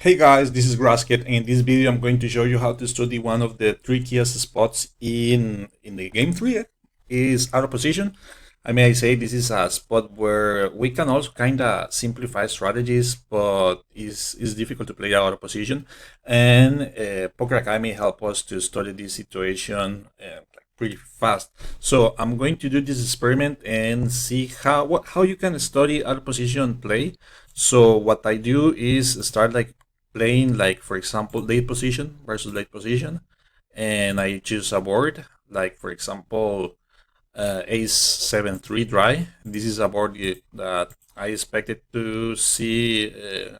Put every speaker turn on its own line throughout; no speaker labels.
Hey guys, this is Grasket. In this video, I'm going to show you how to study one of the trickiest spots in the game three. Is out of position. I say this is a spot where we can also kind of simplify strategies, but is difficult to play out of position. And Poker Academy help us to study this situation pretty fast. So I'm going to do this experiment and see how you can study out of position play. So what I do is start like playing like for example late position versus late position, and I choose a board like for example ace 7-3 dry. This is a board that I expected to see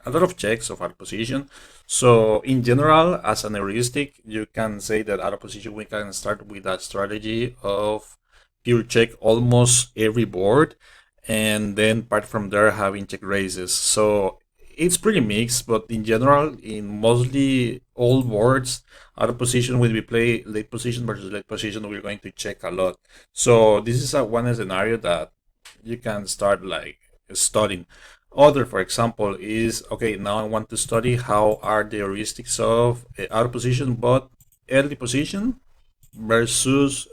a lot of checks of out of position. So in general, as an heuristic, you can say that out of position we can start with a strategy of pure check almost every board, and then part from there having check raises. So it's pretty mixed, but in general, in mostly all boards, out of position when we play late position versus late position, we're going to check a lot. So this is a one scenario that you can start like studying. Other, for example, is okay. Now I want to study how are the heuristics of out of position, but early position versus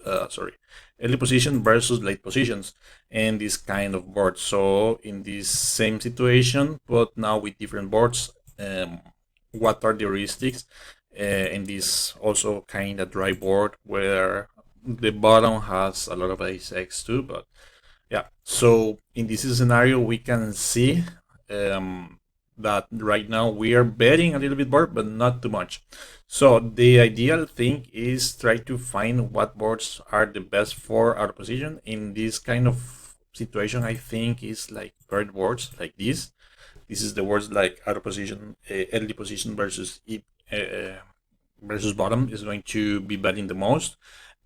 early position versus late positions and this kind of board. So in this same situation but now with different boards, what are the heuristics in this also kind of dry board where the bottom has a lot of ace x too. But yeah, so in this scenario we can see that right now we are betting a little bit more, but not too much. So the ideal thing is try to find what boards are the best for our position. In this kind of situation, I think is like paired boards like this. This is the words like out of position, early position versus versus bottom is going to be betting the most,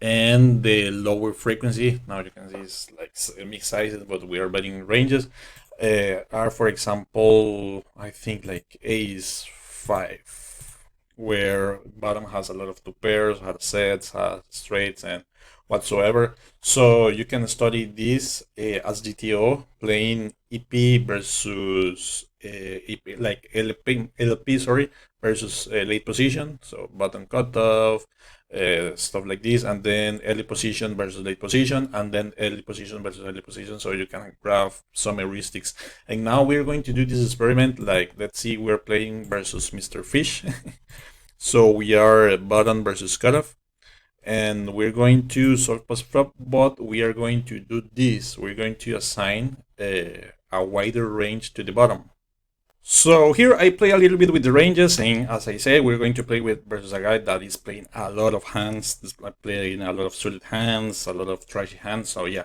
and the lower frequency. Now you can see it's like mixed sizes, but we are betting ranges. Are for example, I think like ace 5, where bottom has a lot of two pairs, has sets, has straights, and whatsoever. So you can study this as GTO playing EP versus EP, like LP, sorry, versus late position. So bottom cutoff, stuff like this, and then early position versus late position, and then early position versus early position, so you can graph some heuristics. And now we're going to do this experiment, like let's see, we're playing versus Mr. Fish. So we are button versus cutoff, and we're going to solve post flop, but we are going to do this. We're going to assign a wider range to the bottom. So here I play a little bit with the ranges, and as I say, we're going to play with versus a guy that is playing a lot of hands, playing a lot of suited hands, a lot of trashy hands. So yeah,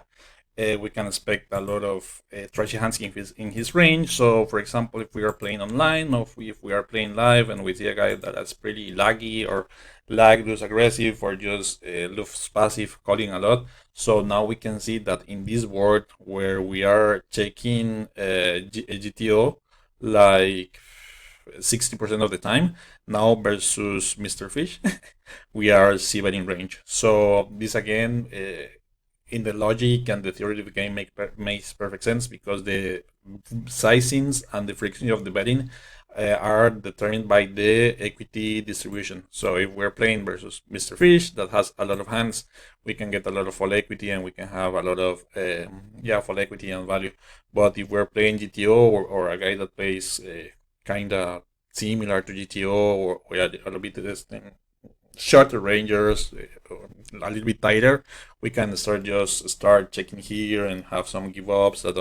we can expect a lot of trashy hands in his range. So for example, if we are playing online, or if we are playing live and we see a guy that is pretty laggy or lag, lose aggressive, or just lose passive, calling a lot. So now we can see that in this board where we are checking GTO like 60% of the time now versus Mr. Fish, we are cbetting range. So this again, in the logic and the theory of the game makes perfect sense, because the sizings and the frequency of the betting are determined by the equity distribution. So if we're playing versus Mr. Fish that has a lot of hands, we can get a lot of full equity and we can have a lot of full equity and value. But if we're playing GTO, or a guy that plays kind of similar to GTO, or a little bit shorter rangers, a little bit tighter, we can start checking here and have some give ups that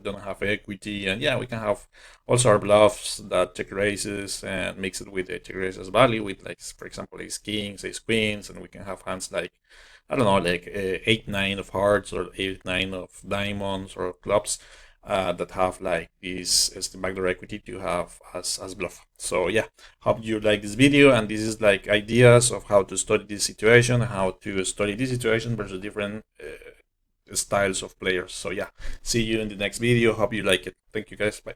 don't have equity, and yeah, we can have also our bluffs that check raises and mix it with the check raises value with, like for example, ace kings, ace queens, and we can have hands like, I don't know, like 8-9 of hearts or 8-9 of diamonds or clubs that have like this as the backdoor equity to have as bluff. So yeah, hope you like this video, and this is like ideas of how to study this situation, how to study this situation versus different styles of players. So yeah, see you in the next video. Hope you like it. Thank you guys. Bye.